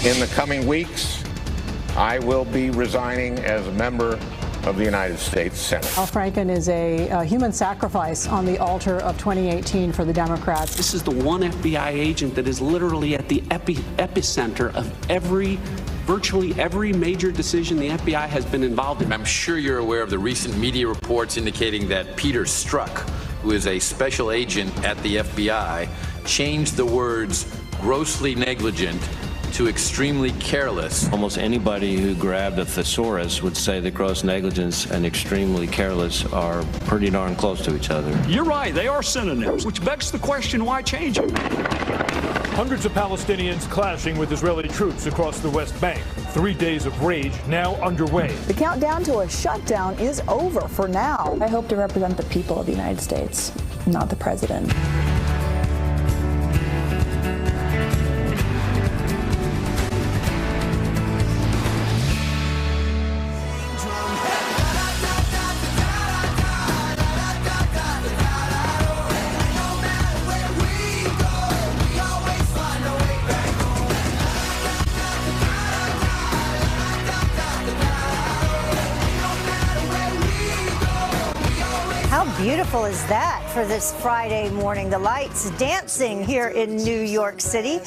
In the coming weeks, I will be resigning as a member of the United States Senate. Al Franken is a human sacrifice on the altar of 2018 for the Democrats. This is the one FBI agent that is literally at the epicenter of virtually every major decision the FBI has been involved in. I'm sure you're aware of the recent media reports indicating that Peter Strzok, who is a special agent at the FBI, changed the words grossly negligent to extremely careless. Almost anybody who grabbed a thesaurus would say that gross negligence and extremely careless are pretty darn close to each other. You're right, they are synonyms, which begs the question, why change it? Hundreds of Palestinians clashing with Israeli troops across the West Bank. 3 days of rage now underway. The countdown to a shutdown is over for now. I hope to represent the people of the United States, not the president. Beautiful is that for this Friday morning. The lights dancing here in New York City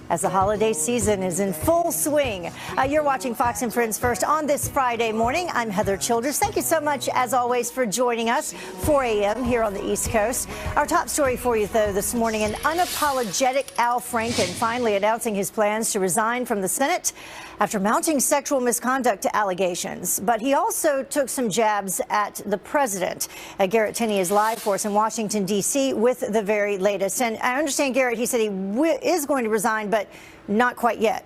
as the holiday season is in full swing. You're watching Fox and Friends First on this Friday morning. I'm Heather Childers. Thank you so much, as always, for joining us. 4 a.m. here on the East Coast. Our top story for you, though, this morning, an unapologetic Al Franken finally announcing his plans to resign from the Senate after mounting sexual misconduct allegations. But he also took some jabs at the president. Garrett Tenney is live for us in Washington, D.C. with the very latest. And I understand, Garrett, he said he is going to resign, but not quite yet.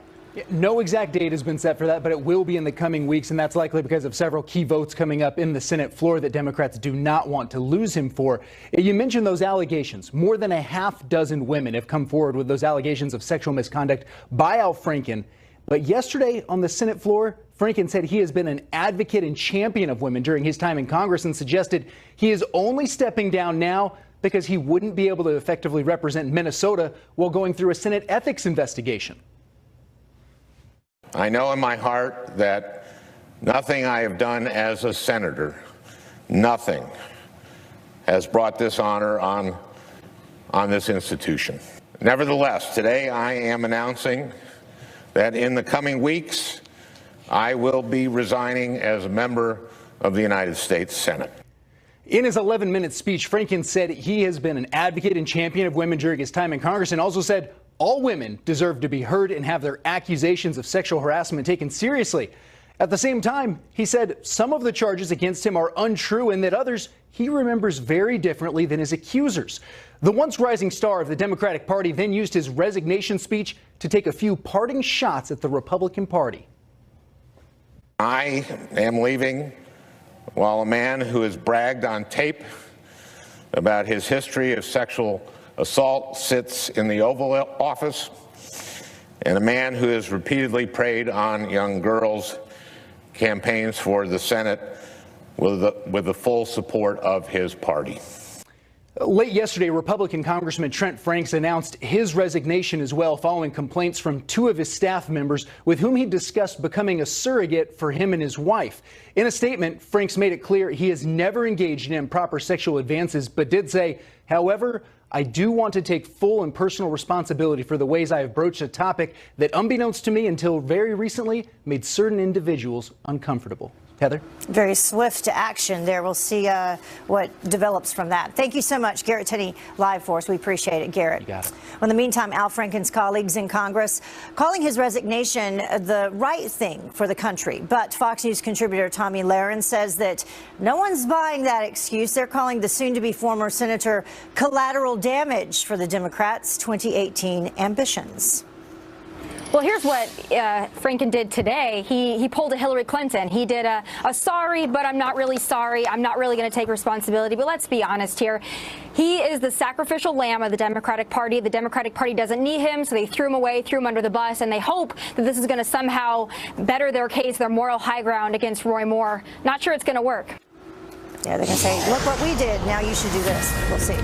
No exact date has been set for that, but it will be in the coming weeks, and that's likely because of several key votes coming up in the Senate floor that Democrats do not want to lose him for. You mentioned those allegations. More than a half dozen women have come forward with those allegations of sexual misconduct by Al Franken. But yesterday on the Senate floor, Franken said he has been an advocate and champion of women during his time in Congress and suggested he is only stepping down now because he wouldn't be able to effectively represent Minnesota while going through a Senate ethics investigation. I know in my heart that nothing I have done as a senator, nothing, has brought this honor on this institution. Nevertheless, today I am announcing that in the coming weeks, I will be resigning as a member of the United States Senate. In his 11-minute speech, Franken said he has been an advocate and champion of women during his time in Congress, and also said all women deserve to be heard and have their accusations of sexual harassment taken seriously. At the same time, he said some of the charges against him are untrue and that others he remembers very differently than his accusers. The once rising star of the Democratic Party then used his resignation speech to take a few parting shots at the Republican Party. I am leaving while a man who has bragged on tape about his history of sexual assault sits in the Oval Office, and a man who has repeatedly preyed on young girls campaigns for the Senate with the full support of his party. Late yesterday, Republican Congressman Trent Franks announced his resignation as well, following complaints from two of his staff members with whom he discussed becoming a surrogate for him and his wife. In a statement, Franks made it clear he has never engaged in improper sexual advances, but did say, however, I do want to take full and personal responsibility for the ways I have broached a topic that, unbeknownst to me until very recently, made certain individuals uncomfortable. Heather? Very swift action there. We'll see what develops from that. Thank you so much, Garrett Tenney, live for us. We appreciate it, Garrett. You got it. In the meantime, Al Franken's colleagues in Congress calling his resignation the right thing for the country. But Fox News contributor Tommy Lahren says that no one's buying that excuse. They're calling the soon-to-be former senator collateral damage for the Democrats' 2018 ambitions. Well, here's what Franken did today. He pulled a Hillary Clinton. He did a sorry, but I'm not really sorry. I'm not really going to take responsibility. But let's be honest here. He is the sacrificial lamb of the Democratic Party. The Democratic Party doesn't need him, so they threw him away, threw him under the bus, and they hope that this is going to somehow better their case, their moral high ground against Roy Moore. Not sure it's going to work. Yeah, they're going to say, look what we did. Now you should do this. We'll see.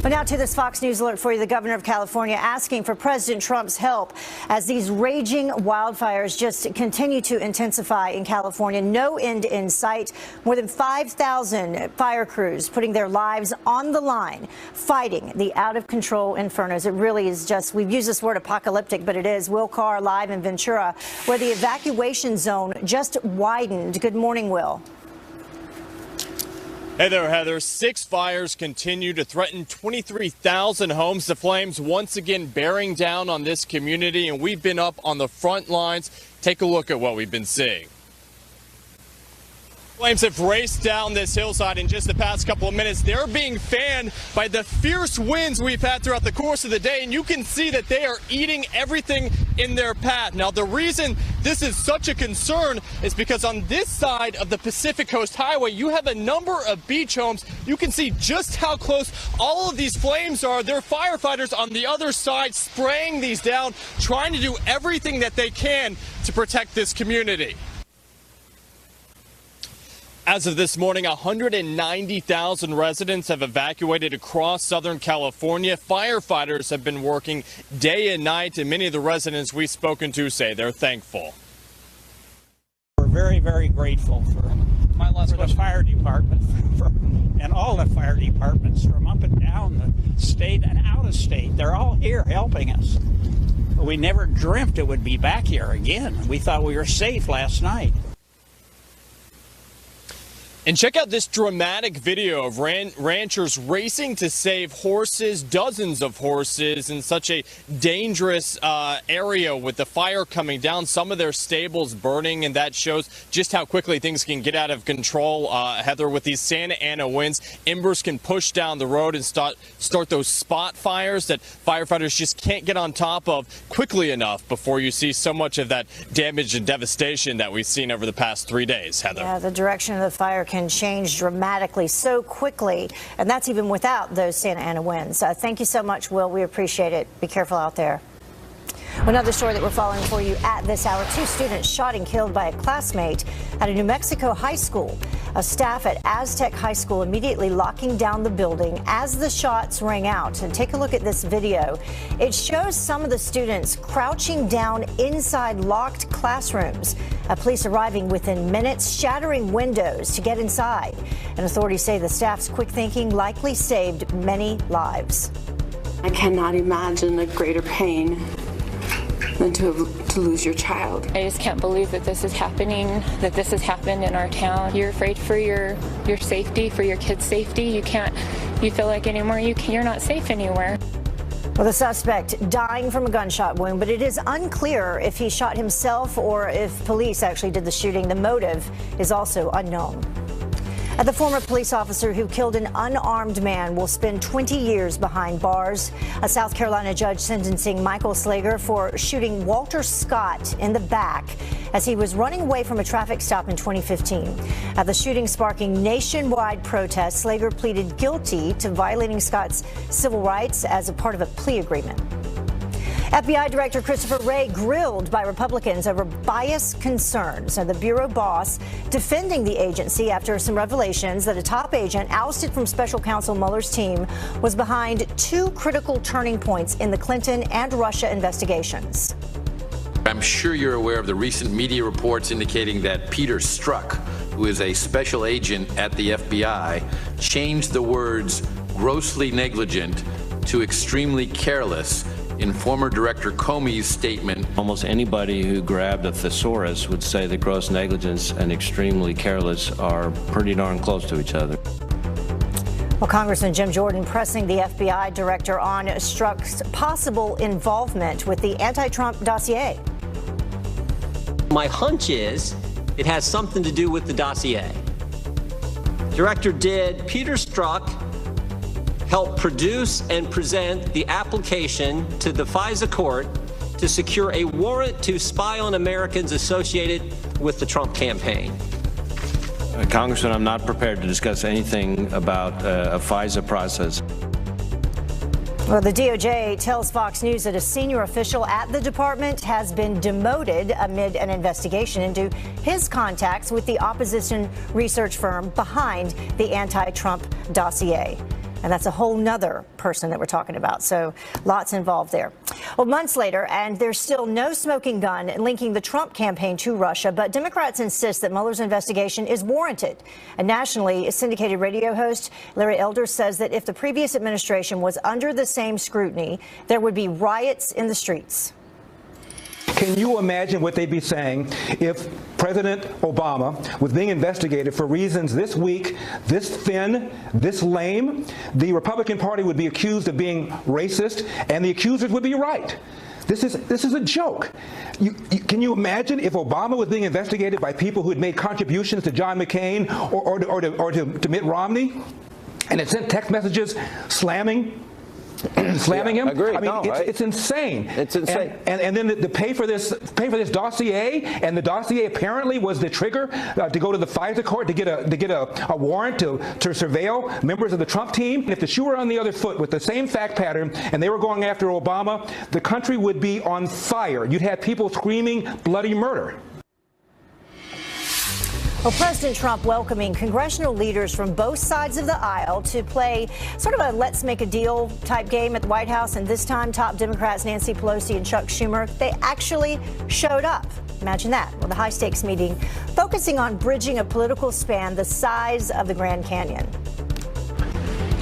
But now to this Fox News alert for you. The governor of California asking for President Trump's help as these raging wildfires just continue to intensify in California. No end in sight. More than 5,000 fire crews putting their lives on the line, fighting the out-of-control infernos. It really is just, we've used this word apocalyptic, but it is. Will Carr live in Ventura, where the evacuation zone just widened. Good morning, Will. Hey there, Heather. 6 fires continue to threaten 23,000 homes. The flames once again bearing down on this community, and we've been up on the front lines. Take a look at what we've been seeing. Flames have raced down this hillside in just the past couple of minutes. They're being fanned by the fierce winds we've had throughout the course of the day, and you can see that they are eating everything in their path. Now, the reason this is such a concern is because on this side of the Pacific Coast Highway, you have a number of beach homes. You can see just how close all of these flames are. There are firefighters on the other side spraying these down, trying to do everything that they can to protect this community. As of this morning, 190,000 residents have evacuated across Southern California. Firefighters have been working day and night, and many of the residents we've spoken to say they're thankful. We're very, very grateful for the fire department and all the fire departments from up and down the state and out of state. They're all here helping us. We never dreamt it would be back here again. We thought we were safe last night. And check out this dramatic video of ranchers racing to save horses, dozens of horses, in such a dangerous area with the fire coming down, some of their stables burning, and that shows just how quickly things can get out of control. Heather, with these Santa Ana winds, embers can push down the road and start those spot fires that firefighters just can't get on top of quickly enough before you see so much of that damage and devastation that we've seen over the past 3 days, Heather. Yeah, the direction of the fire can change dramatically so quickly, and that's even without those Santa Ana winds. Thank you so much, Will. We appreciate it. Be careful out there. Another story that we're following for you at this hour. 2 students shot and killed by a classmate at a New Mexico high school. A staff at Aztec High School immediately locking down the building as the shots rang out. And take a look at this video. It shows some of the students crouching down inside locked classrooms. Police arriving within minutes, shattering windows to get inside. And authorities say the staff's quick thinking likely saved many lives. I cannot imagine a greater pain than to lose your child. I just can't believe that this is happening, that this has happened in our town. You're afraid for your safety, for your kids' safety. You feel like anymore you're not safe anywhere. Well, the suspect dying from a gunshot wound, but it is unclear if he shot himself or if police actually did the shooting. The motive is also unknown. The former police officer who killed an unarmed man will spend 20 years behind bars. A South Carolina judge sentencing Michael Slager for shooting Walter Scott in the back as he was running away from a traffic stop in 2015. The shooting sparking nationwide protests, Slager pleaded guilty to violating Scott's civil rights as a part of a plea agreement. FBI Director Christopher Wray grilled by Republicans over bias concerns. The Bureau boss defending the agency after some revelations that a top agent ousted from special counsel Mueller's team was behind 2 critical turning points in the Clinton and Russia investigations. I'm sure you're aware of the recent media reports indicating that Peter Strzok, who is a special agent at the FBI, changed the words grossly negligent to extremely careless in former Director Comey's statement. Almost anybody who grabbed a thesaurus would say that gross negligence and extremely careless are pretty darn close to each other. Well, Congressman Jim Jordan pressing the FBI director on Strzok's possible involvement with the anti-Trump dossier. My hunch is it has something to do with the dossier. Director, did Peter Strzok help produce and present the application to the FISA court to secure a warrant to spy on Americans associated with the Trump campaign? Congressman, I'm not prepared to discuss anything about a FISA process. Well, the DOJ tells Fox News that a senior official at the department has been demoted amid an investigation into his contacts with the opposition research firm behind the anti-Trump dossier. And that's a whole nother person that we're talking about. So lots involved there. Well, months later, and there's still no smoking gun linking the Trump campaign to Russia, but Democrats insist that Mueller's investigation is warranted. A nationally syndicated radio host, Larry Elder, says that if the previous administration was under the same scrutiny, there would be riots in the streets. Can you imagine what they'd be saying if President Obama was being investigated for reasons this weak, this thin, this lame? The Republican Party would be accused of being racist, and the accusers would be right. This is a joke. Can you imagine if Obama was being investigated by people who had made contributions to John McCain or to Mitt Romney, and had sent text messages slamming him? Agreed. I mean, it's insane. It's insane. And then to pay for this dossier, and the dossier apparently was the trigger to go to the FISA court to get a warrant to surveil members of the Trump team. And if the shoe were on the other foot with the same fact pattern, and they were going after Obama, the country would be on fire. You'd have people screaming bloody murder. Well, President Trump welcoming congressional leaders from both sides of the aisle to play sort of a let's make a deal type game at the White House. And this time, top Democrats Nancy Pelosi and Chuck Schumer, they actually showed up. Imagine that. Well, the high stakes meeting focusing on bridging a political span the size of the Grand Canyon.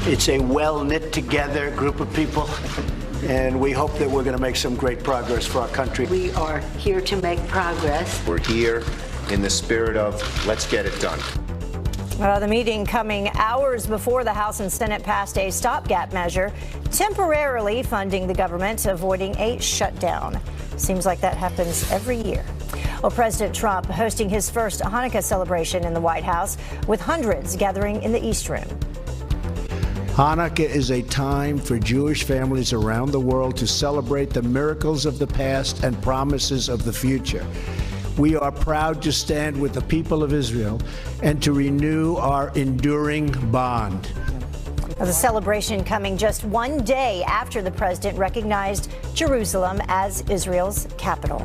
It's a well knit together group of people, and we hope that we're going to make some great progress for our country. We are here to make progress. We're here in the spirit of let's get it done. Well, the meeting coming hours before the House and Senate passed a stopgap measure, temporarily funding the government, avoiding a shutdown. Seems like that happens every year. Well, President Trump hosting his first Hanukkah celebration in the White House, with hundreds gathering in the East Room. Hanukkah is a time for Jewish families around the world to celebrate the miracles of the past and promises of the future. We are proud to stand with the people of Israel and to renew our enduring bond. The celebration coming just one day after the president recognized Jerusalem as Israel's capital.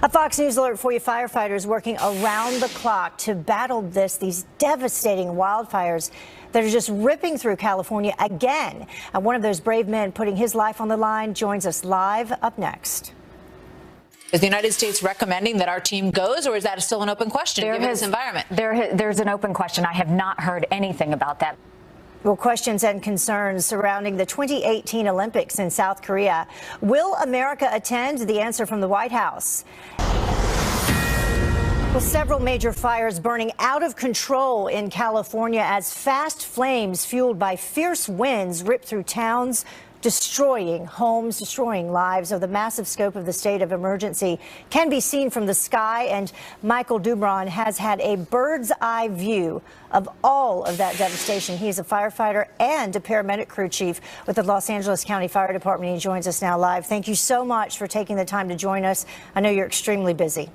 A Fox News alert for you. Firefighters working around the clock to battle these devastating wildfires that are just ripping through California again. And one of those brave men putting his life on the line joins us live up next. Is the United States recommending that our team goes, or is that still an open question given this environment? There's an open question. I have not heard anything about that. Well, questions and concerns surrounding the 2018 Olympics in South Korea. Will America attend? The answer from the White House. Well, several major fires burning out of control in California as fast flames fueled by fierce winds rip through towns, destroying homes, destroying lives. So the massive scope of the state of emergency can be seen from the sky, and Michael Dubron has had a bird's eye view of all of that devastation. He's a firefighter and a paramedic crew chief with the Los Angeles County Fire Department. He joins us now live. Thank you so much for taking the time to join us. I know you're extremely busy.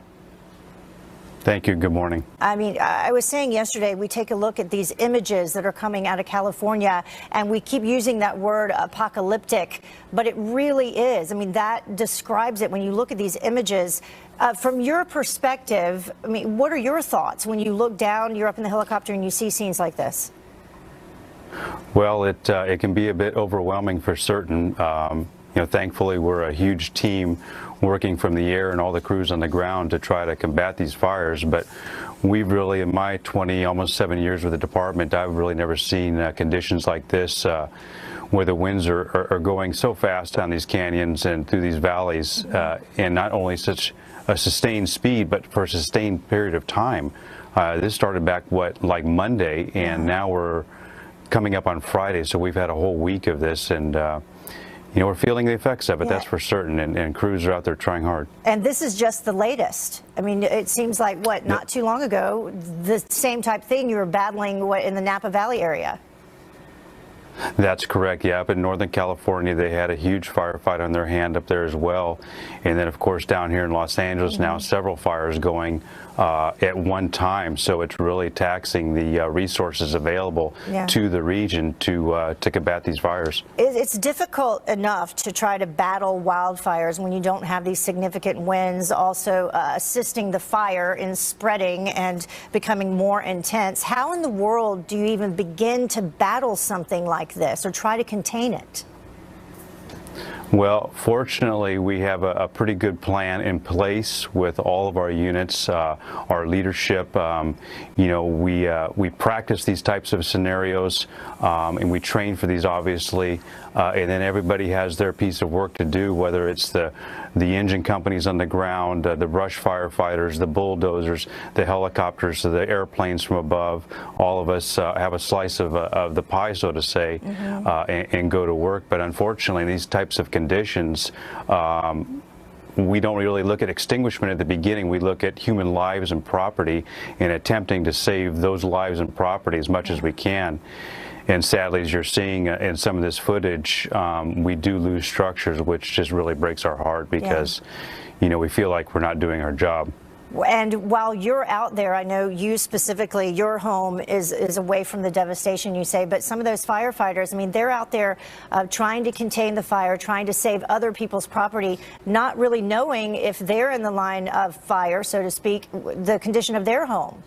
Thank you. Good morning. I mean, I was saying yesterday, we take a look at these images that are coming out of California, and we keep using that word apocalyptic, but it really is. I mean, that describes it when you look at these images. From your perspective, I mean, what are your thoughts when you look down, you're up in the helicopter, and you see scenes like this? Well, it can be a bit overwhelming for certain. Thankfully, we're a huge team working from the air and all the crews on the ground to try to combat these fires. But we've really, in my 20, almost 7 years with the department, I've really never seen conditions like this where the winds are going so fast down these canyons and through these valleys, and not only such a sustained speed, but for a sustained period of time. This started back, like Monday, and now we're coming up on Friday, so we've had a whole week of this, and we're feeling the effects of it, that's for certain, and crews are out there trying hard. And this is just the latest. I mean, it seems like, not too long ago, the same type thing you were battling, in the Napa Valley area? That's correct, yeah. Up in Northern California, they had a huge firefight on their hand up there as well. And then, of course, down here in Los Angeles now, several fires going at one time. So it's really taxing the resources available to the region to combat these fires. It's difficult enough to try to battle wildfires when you don't have these significant winds, also assisting the fire in spreading and becoming more intense. How in the world do you even begin to battle something like like this or try to contain it? Well, fortunately, we have a pretty good plan in place with all of our units, our leadership. You know, we practice these types of scenarios, and we train for these, obviously, and then everybody has their piece of work to do, whether it's the engine companies on the ground, the brush firefighters, the bulldozers, the helicopters, the airplanes from above. All of us have a slice of the pie, so to say, and go to work. But unfortunately, these types of conditions, we don't really look at extinguishment at the beginning. We look at human lives and property and attempting to save those lives and property as much as we can. And sadly, as you're seeing in some of this footage, we do lose structures, which just really breaks our heart because, you know, we feel like we're not doing our job. And while you're out there, I know you specifically, your home is away from the devastation, you say, but some of those firefighters, I mean, they're out there trying to contain the fire, trying to save other people's property, not really knowing if they're in the line of fire, so to speak, the condition of their home.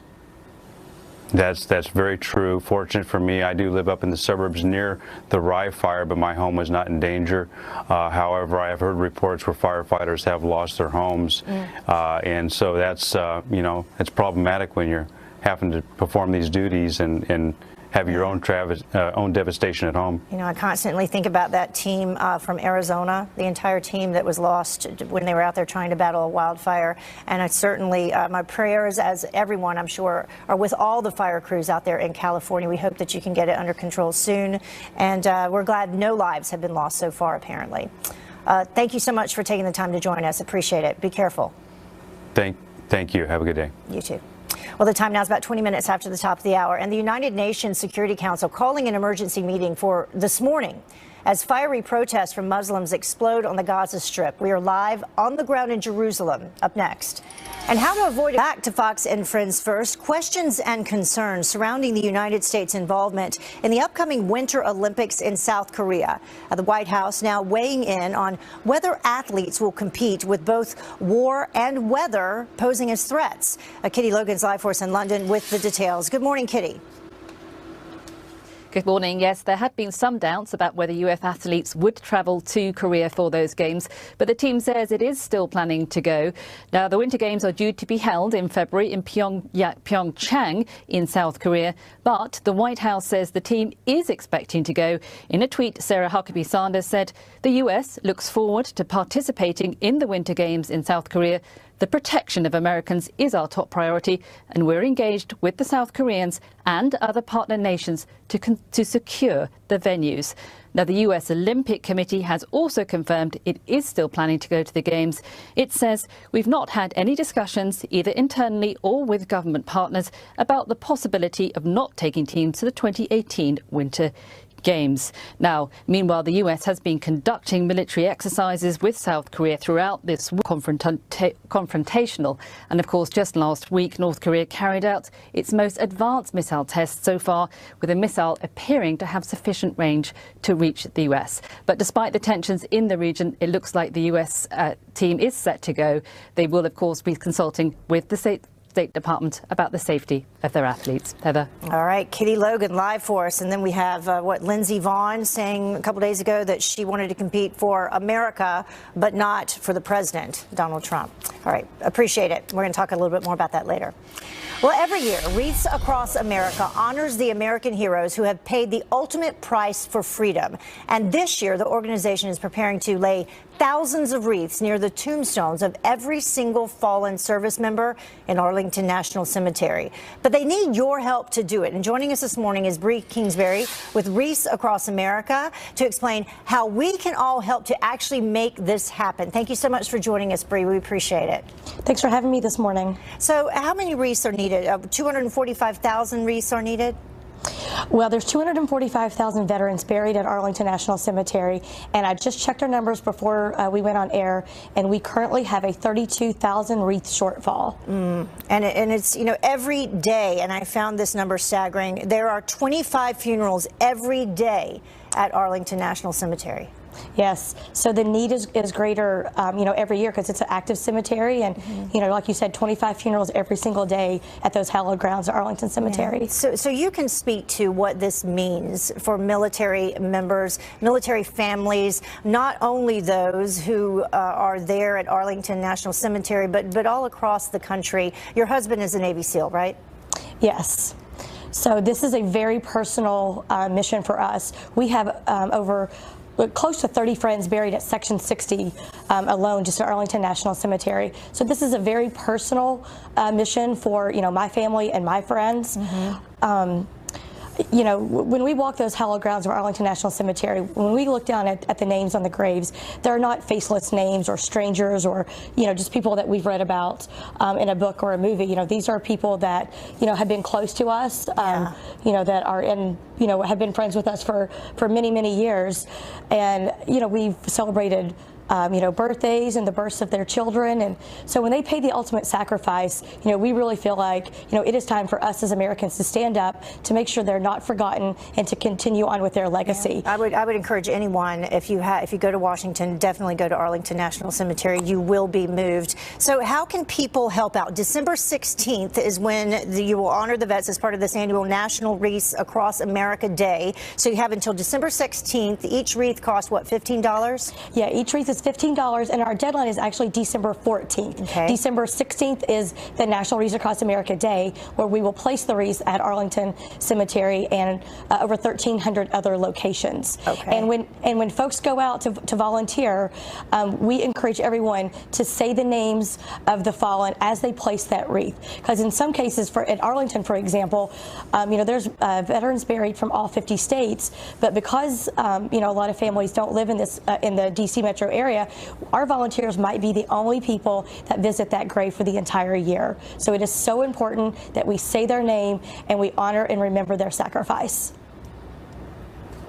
That's very true. Fortunate for me, I do live up in the suburbs near the Rye fire, but my home was not in danger. However, I have heard reports where firefighters have lost their homes, and so that's you know, it's problematic when you're having to perform these duties and have your own devastation at home. You know, I constantly think about that team from Arizona, the entire team that was lost when they were out there trying to battle a wildfire. And I certainly, my prayers, as everyone, I'm sure, are with all the fire crews out there in California. We hope that you can get it under control soon. And we're glad no lives have been lost so far, apparently. Thank you so much for taking the time to join us. Appreciate it. Be careful. Thank you. Have a good day. You too. Well, the time now is about 20 minutes after the top of the hour, and the United Nations Security Council calling an emergency meeting for this morning as fiery protests from Muslims explode on the Gaza Strip. We are live on the ground in Jerusalem. Up next. And how to avoid it. Back to Fox and Friends first. Questions and concerns surrounding the United States' involvement in the upcoming Winter Olympics in South Korea. The White House now weighing in on whether athletes will compete with both war and weather posing as threats. Kitty Logan's live for us in London with the details. Good morning, Kitty. Good morning. Yes, there had been some doubts about whether US athletes would travel to Korea for those games, but the team says it is still planning to go. Now, the Winter Games are due to be held in February in Pyeongchang in South Korea, but the White House says the team is expecting to go. In a tweet, Sarah Huckabee Sanders said the US looks forward to participating in the Winter Games in South Korea. The protection of Americans is our top priority, and we're engaged with the South Koreans and other partner nations to secure the venues. Now, the US Olympic Committee has also confirmed it is still planning to go to the Games. It says, we've not had any discussions, either internally or with government partners, about the possibility of not taking teams to the 2018 Winter Games. Now, meanwhile, the US has been conducting military exercises with South Korea throughout this confrontational. And of course, just last week, North Korea carried out its most advanced missile test so far, with a missile appearing to have sufficient range to reach the US. But despite the tensions in the region, it looks like the US team is set to go. They will, of course, be consulting with the State Department about the safety of their athletes. Heather. All right, Kitty Logan live for us. And then we have Lindsey Vonn saying a couple days ago that she wanted to compete for America, but not for the president, Donald Trump. All right, appreciate it. We're going to talk a little bit more about that later. Well, every year, Wreaths Across America honors the American heroes who have paid the ultimate price for freedom. And this year, the organization is preparing to lay thousands of wreaths near the tombstones of every single fallen service member in Arlington National Cemetery. But they need your help to do it. And joining us this morning is Bree Kingsbury with Wreaths Across America to explain how we can all help to actually make this happen. Thank you so much for joining us, Bree. We appreciate it. Thanks for having me this morning. So how many wreaths are needed? 245,000 wreaths are needed? Well, there's 245,000 veterans buried at Arlington National Cemetery, and I just checked our numbers before we went on air, and we currently have a 32,000 wreath shortfall. And it's, you know, every day, and I found this number staggering, there are 25 funerals every day at Arlington National Cemetery. Yes. So the need is greater, every year because it's an active cemetery, and like you said, 25 funerals every single day at those hallowed grounds at Arlington Cemetery. Yeah. So you can speak to what this means for military members, military families, not only those who are there at Arlington National Cemetery, but all across the country. Your husband is a Navy SEAL, right? Yes. So this is a very personal mission for us. We have close to 30 friends buried at Section 60 alone, just at Arlington National Cemetery. So this is a very personal mission for, my family and my friends. When we walk those hallowed grounds of Arlington National Cemetery, when we look down at the names on the graves, they're not faceless names or strangers or, just people that we've read about in a book or a movie. These are people that, have been close to us, that are in, have been friends with us for many, many years. And, we've celebrated birthdays and the births of their children. And so when they pay the ultimate sacrifice, we really feel like, it is time for us as Americans to stand up to make sure they're not forgotten and to continue on with their legacy. Yeah. I would encourage anyone, if you go to Washington, definitely go to Arlington National Cemetery. You will be moved. So how can people help out? December 16th is when you will honor the vets as part of this annual National Wreaths Across America Day. So you have until December 16th. Each wreath costs, what, $15? Yeah, each wreath is $15, and our deadline is actually December 14th. Okay. December 16th is the National Wreaths Across America Day, where we will place the wreaths at Arlington Cemetery and over 1,300 other locations. Okay. And when folks go out to volunteer, we encourage everyone to say the names of the fallen as they place that wreath. Because in some cases, at Arlington, for example, there's veterans buried from all 50 states, but because a lot of families don't live in the D.C. metro area, our volunteers might be the only people that visit that grave for the entire year. So it is so important that we say their name and we honor and remember their sacrifice.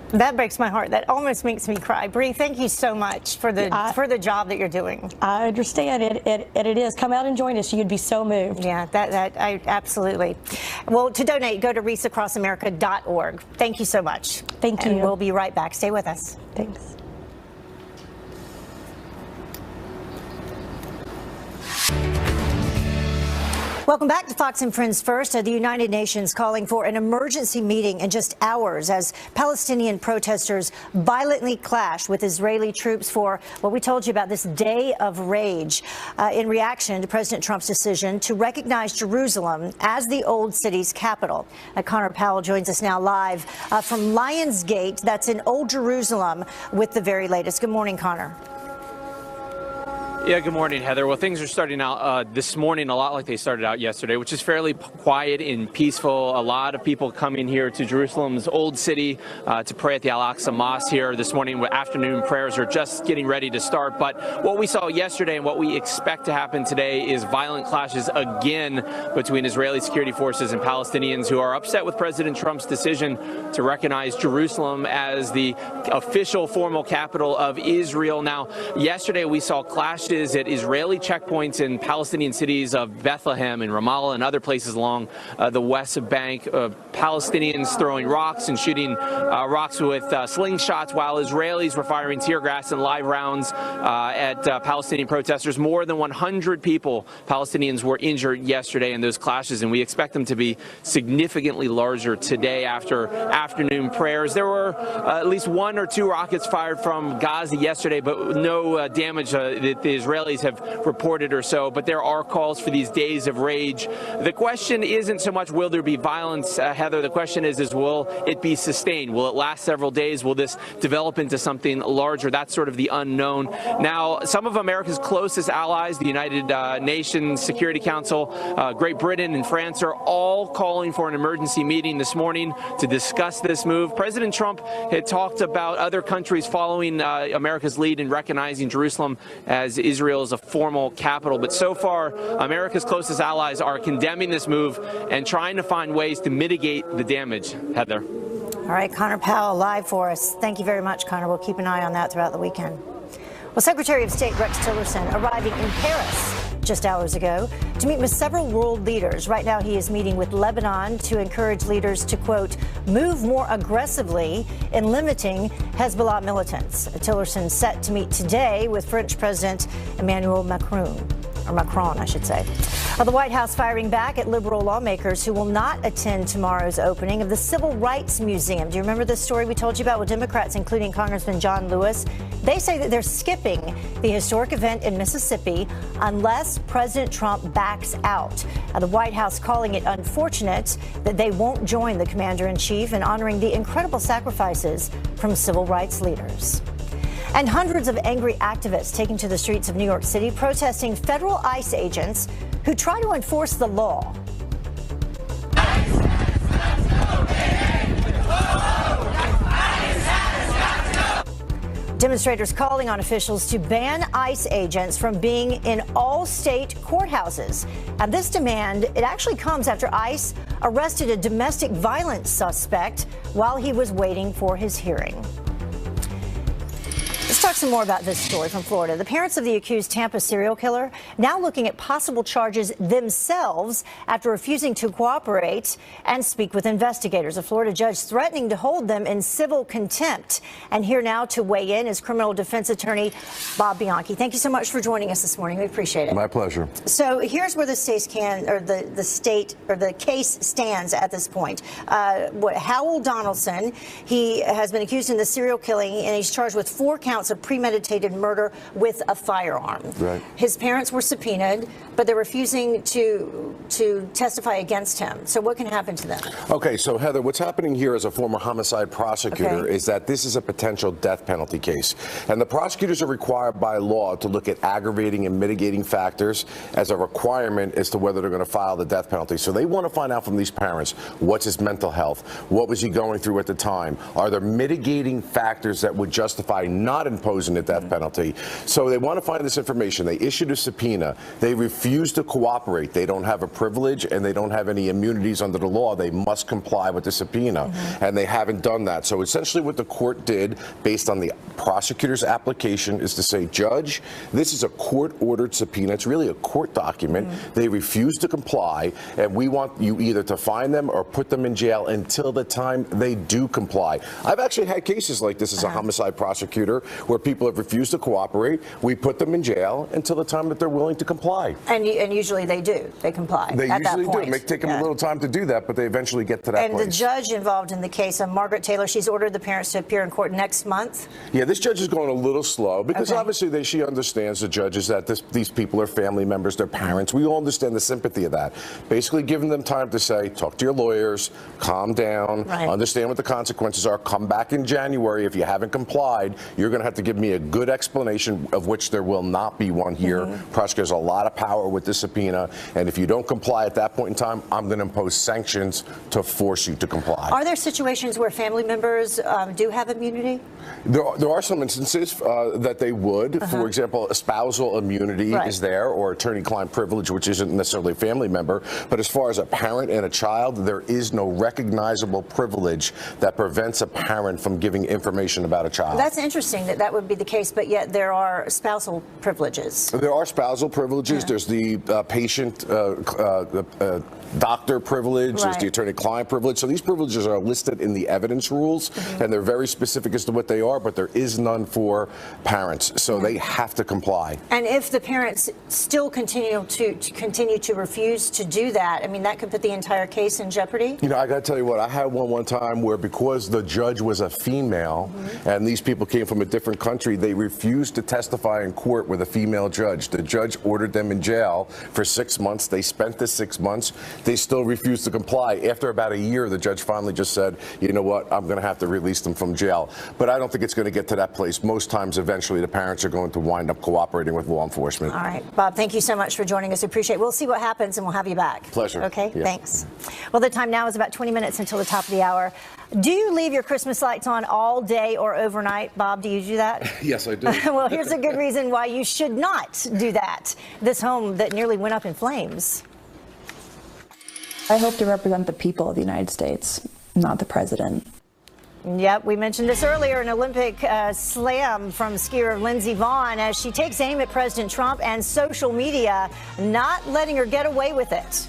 That breaks my heart. That almost makes me cry. Bree, thank you so much for the job that you're doing. I understand it is. Come out and join us. You'd be so moved. Yeah, I absolutely. Well, to donate, go to wreathsacrossamerica.org. Thank you so much. Thank you. And we'll be right back. Stay with us. Thanks. Welcome back to Fox and Friends First. The United Nations calling for an emergency meeting in just hours as Palestinian protesters violently clash with Israeli troops for what we told you about, this day of rage in reaction to President Trump's decision to recognize Jerusalem as the old city's capital. Connor Powell joins us now live from Lions Gate. That's in Old Jerusalem with the very latest. Good morning, Connor. Yeah, good morning, Heather. Well, things are starting out this morning a lot like they started out yesterday, which is fairly quiet and peaceful. A lot of people coming here to Jerusalem's old city to pray at the Al-Aqsa Mosque here this morning. Afternoon prayers are just getting ready to start. But what we saw yesterday and what we expect to happen today is violent clashes again between Israeli security forces and Palestinians who are upset with President Trump's decision to recognize Jerusalem as the official formal capital of Israel. Now, yesterday we saw clashes at Israeli checkpoints in Palestinian cities of Bethlehem and Ramallah and other places along the West Bank. Palestinians throwing rocks and shooting rocks with slingshots, while Israelis were firing tear gas and live rounds at Palestinian protesters. More than 100 Palestinians were injured yesterday in those clashes, and we expect them to be significantly larger today after afternoon prayers. There were at least 1 or 2 rockets fired from Gaza yesterday, but no damage that the Israelis have reported or so. But there are calls for these days of rage. The question isn't so much will there be violence, Heather. The question is will it be sustained? Will it last several days? Will this develop into something larger? That's sort of the unknown. Now, some of America's closest allies, the United Nations Security Council, Great Britain and France, are all calling for an emergency meeting this morning to discuss this move. President Trump had talked about other countries following America's lead in recognizing Jerusalem as Israel's a formal capital. But so far, America's closest allies are condemning this move and trying to find ways to mitigate the damage. Heather. All right, Connor Powell live for us. Thank you very much, Connor. We'll keep an eye on that throughout the weekend. Well, Secretary of State Rex Tillerson arriving in Paris just hours ago to meet with several world leaders. Right now, he is meeting with Lebanon to encourage leaders to, quote, move more aggressively in limiting Hezbollah militants. Tillerson set to meet today with French President Emmanuel Macron, I should say. The White House firing back at liberal lawmakers who will not attend tomorrow's opening of the Civil Rights Museum. Do you remember this story we told you about with Democrats, including Congressman John Lewis? They say that they're skipping the historic event in Mississippi unless President Trump backs out. The White House calling it unfortunate that they won't join the commander-in-chief in honoring the incredible sacrifices from civil rights leaders. And hundreds of angry activists taking to the streets of New York City protesting federal ICE agents who try to enforce the law. Demonstrators calling on officials to ban ICE agents from being in all state courthouses. And this demand, it actually comes after ICE arrested a domestic violence suspect while he was waiting for his hearing. Let's talk some more about this story from Florida. The parents of the accused Tampa serial killer now looking at possible charges themselves after refusing to cooperate and speak with investigators. A Florida judge threatening to hold them in civil contempt. And here now to weigh in is criminal defense attorney Bob Bianchi. Thank you so much for joining us this morning. We appreciate it. My pleasure. So here's where the the case stands at this point. Howell Donaldson, he has been accused in the serial killing, and he's charged with 4 counts of premeditated murder with a firearm. Right. His parents were subpoenaed, but they're refusing to testify against him. So what can happen to them? Okay, so Heather, what's happening here as a former homicide prosecutor is that this is a potential death penalty case. And the prosecutors are required by law to look at aggravating and mitigating factors as a requirement as to whether they're going to file the death penalty. So they want to find out from these parents, what's his mental health? What was he going through at the time? Are there mitigating factors that would justify not imposing the death penalty? So they want to find this information. They issued a subpoena. They refuse to cooperate. They don't have a privilege and they don't have any immunities under the law. They must comply with the subpoena, and they haven't done that. So essentially what the court did, based on the prosecutor's application, is to say, Judge, this is a court-ordered subpoena. It's really a court document. They refuse to comply, and we want you either to fine them or put them in jail until the time they do comply. I've actually had cases like this as a homicide prosecutor where people have refused to cooperate. We put them in jail until the time that they're willing to comply. And usually they do. They comply. They at usually that point. do. It may take them a little time to do that, but they eventually get to that and place. the judge involved in the case, Margaret Taylor, she's ordered the parents to appear in court next month. Yeah, this judge is going a little slow because obviously she understands, the judges, that these people are family members, they're parents. We all understand the sympathy of that. Basically giving them time to say, talk to your lawyers, calm down, understand what the consequences are, come back in January. If you haven't complied, you're going to have to give me a good explanation, of which there will not be one here. Prosecutor has a lot of power with this subpoena, and if you don't comply at that point in time, I'm going to impose sanctions to force you to comply. Are there situations where family members do have immunity? There are some instances that they would. For example, a spousal immunity is there, or attorney-client privilege, which isn't necessarily a family member. But as far as a parent and a child, there is no recognizable privilege that prevents a parent from giving information about a child. That's interesting that that would be the case, but yet there are spousal privileges. There are spousal privileges. There's the patient doctor privilege. There's the attorney-client privilege. So these privileges are listed in the evidence rules, and they're very specific as to what they are, but there is none for parents. So they have to comply. And if the parents still continue to refuse to do that, I mean, that could put the entire case in jeopardy. You know, I got to tell you what, I had one time where, because the judge was a female and these people came from a different country, they refused to testify in court with a female judge. The judge ordered them in jail for 6 months. They spent the 6 months. They still refused to comply. After about a year, the judge finally just said, you know what, I'm going to have to release them from jail. But I don't think it's going to get to that place. Most times, eventually, the parents are going to wind up cooperating with law enforcement. All right, Bob, thank you so much for joining us. Appreciate it. We'll see what happens, and we'll have you back. Pleasure. Okay, thanks. Well, the time now is about 20 minutes until the top of the hour. Do you leave your Christmas lights on all day or overnight? Bob, do you do that? Yes, I do. Well, here's a good reason why you should not do that. This home that nearly went up in flames. I hope to represent the people of the United States, not the president. Yep, we mentioned this earlier, an Olympic slam from skier Lindsey Vonn as she takes aim at President Trump and social media, not letting her get away with it.